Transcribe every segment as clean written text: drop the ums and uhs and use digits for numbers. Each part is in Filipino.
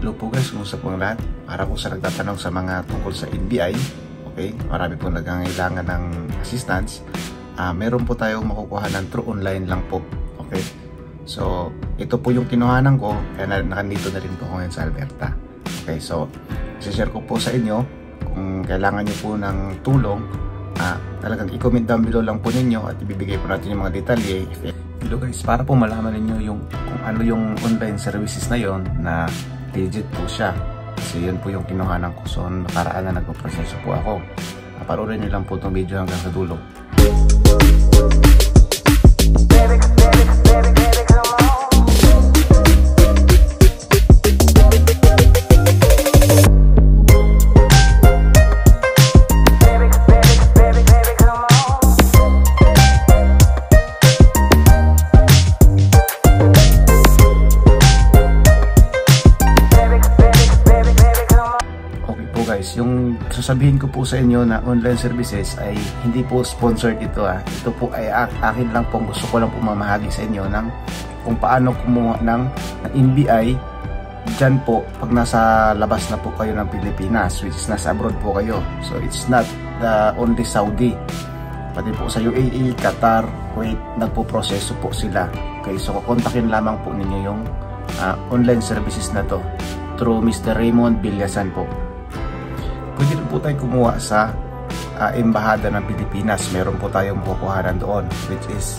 Hello po guys, kumusta po ang lahat? Para po sa nagtatanong sa mga tungkol sa NBI, okay, marami po nagangailangan ng assistance. Meron po tayong makukuha ng through online lang po, okay. So ito po yung kinuhanan ko, kaya nakandito na rin po ako ngayon sa Alberta. Okay, so i-share ko po sa inyo kung kailangan nyo po ng tulong. Talagang i-comment down below lang po ninyo at ibibigay po natin yung mga detalye. Hello guys, para po malaman ninyo kung ano yung online services na yon na legit po siya. Kasi yun po yung kinuhanan ko. So nakaraan na nagpo-proseso po ako. Parurin nyo lang po itong video hanggang sa dulo. Guys, yung sasabihin ko po sa inyo na online services ay hindi po sponsored ito. Ito po ay akin lang po, gusto ko lang po mamahagi sa inyo ng kung paano kumuha ng NBI dyan po pag nasa labas na po kayo ng Pilipinas, which is nasa abroad po kayo. So it's not only Saudi, pati po sa UAE, Qatar, Kuwait, nagpo-proseso po sila. Okay, so kukontakin lamang po ninyo yung online services na to through Mr. Raymond Villasan po. Pwede rin po tayo kumuha sa Embahada ng Pilipinas. Meron po tayong makukuhanan doon, which is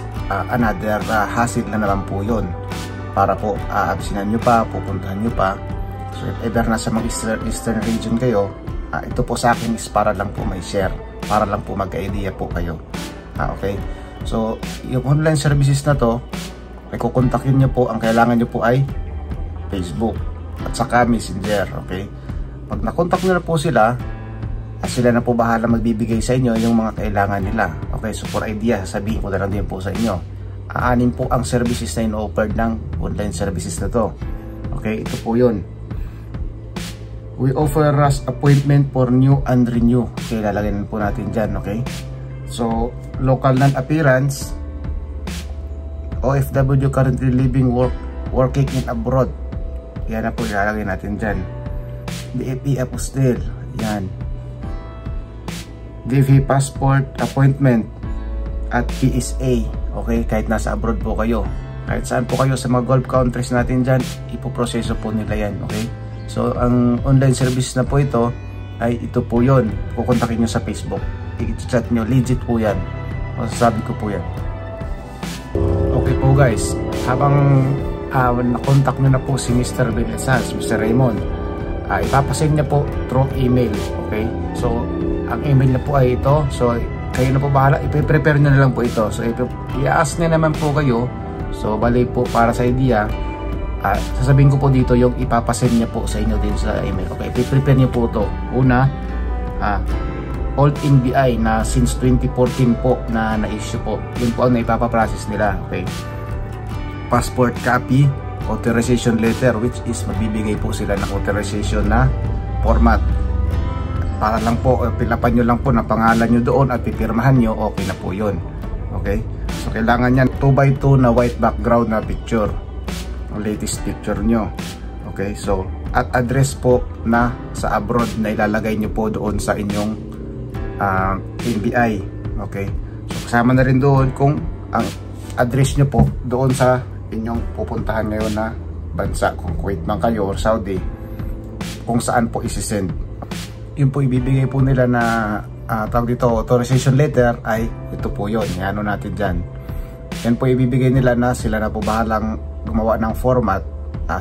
another hassle na naman po yun. Para po absinan nyo pa, pupuntahan nyo pa. So if ever nasa mga eastern region kayo, ito po sa akin is para lang po may share, para lang po mag-idea po kayo. Okay, so yung online services na to, ay kukontakin nyo po, ang kailangan nyo po ay Facebook at saka Messenger. Okay, pag nakontak nyo na po sila, sila na po bahala magbibigay sa inyo yung mga kailangan nila. Okay, so for idea, sabihin ko na lang din po sa inyo. Aanin po ang services na in-offered ng online services na to. Okay, ito po yun. We offer us appointment for new and renew. Okay, lalagyan po natin dyan. Okay, so local non-appearance, OFW currently living, working in abroad. Yan na po ilalagay natin dyan. DFE apostle, yan. DFE passport appointment at PSA. Okay, kahit nasa abroad po kayo, kahit saan po kayo sa mga Gulf countries natin dyan, ipoproseso po nila yan. Okay, so ang online service na po ito ay ito po yon. Kukontakin nyo sa Facebook, i-chat nyo, legit po yan, masasabi ko po yan. Okay po guys, habang nakontak nyo na po si Mr. Villasan, Mr. Raymond, ipapasend niya po through email. Okay, so ang email na po ay ito. So kayo na po bahala, ipe-prepare nyo na lang po ito. So i-ask niya naman po kayo. So bali po para sa idea, sasabihin ko po dito yung ipapasend niya po sa inyo din sa email. Okay, ipe-prepare niyo po ito. Una, old NBI na since 2014 po na na-issue po, yun po ang ipapaprocess nila. Okay, passport copy, authorization letter, which is magbibigay po sila ng authorization na format. Para lang po, pilapan nyo lang po na pangalan nyo doon at pipirmahan nyo, okay na po yun. Okay, so kailangan yan 2x2 na white background na picture, ang latest picture nyo. Okay, so at address po na sa abroad na ilalagay nyo po doon sa inyong NBI. Okay, so kasama na rin doon kung ang address nyo po doon sa inyong pupuntahan ngayon na bansa, kung Kuwait man kayo or Saudi, kung saan po isisend. Yun po ibibigay po nila na tawag dito authorization letter, ay ito po yun, yan natin dyan. Yan po ibibigay nila na sila na po bahalang gumawa ng format.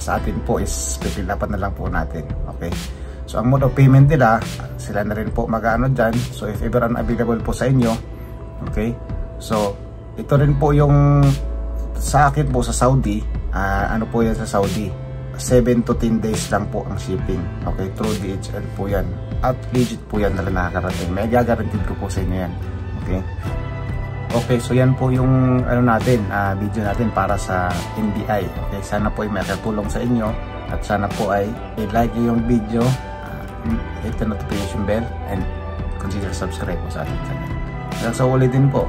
Sa atin po is pipilapan na lang po natin. Okay, so ang mode of payment nila, sila na rin po mag-ano dyan. So if ever unavailable po sa inyo, okay, so ito rin po yung sa akin po sa Saudi. Ano po yan sa Saudi, 7 to 10 days lang po ang shipping. Okay, through DHL po yan, at legit po yan na nakakarating. May gagaranteed ko po sa inyo yan. Okay, okay, so yan po yung ano natin, video natin para sa NBI. Okay, sana po ay makatulong sa inyo, at sana po ay i-like yung video, hit the notification bell, and consider subscribe po sa ating channel. Hanggang sa ulitin po.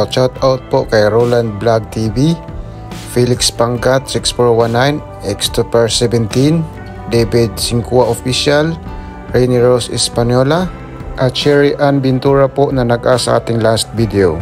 Shout out po kay Roland Vlog TV, Felix Pangkat 6419, X2 per 17, David Singkua Official, Rainy Rose Espanola, at Sherry Ann Bintura po na nag-asa ating last video.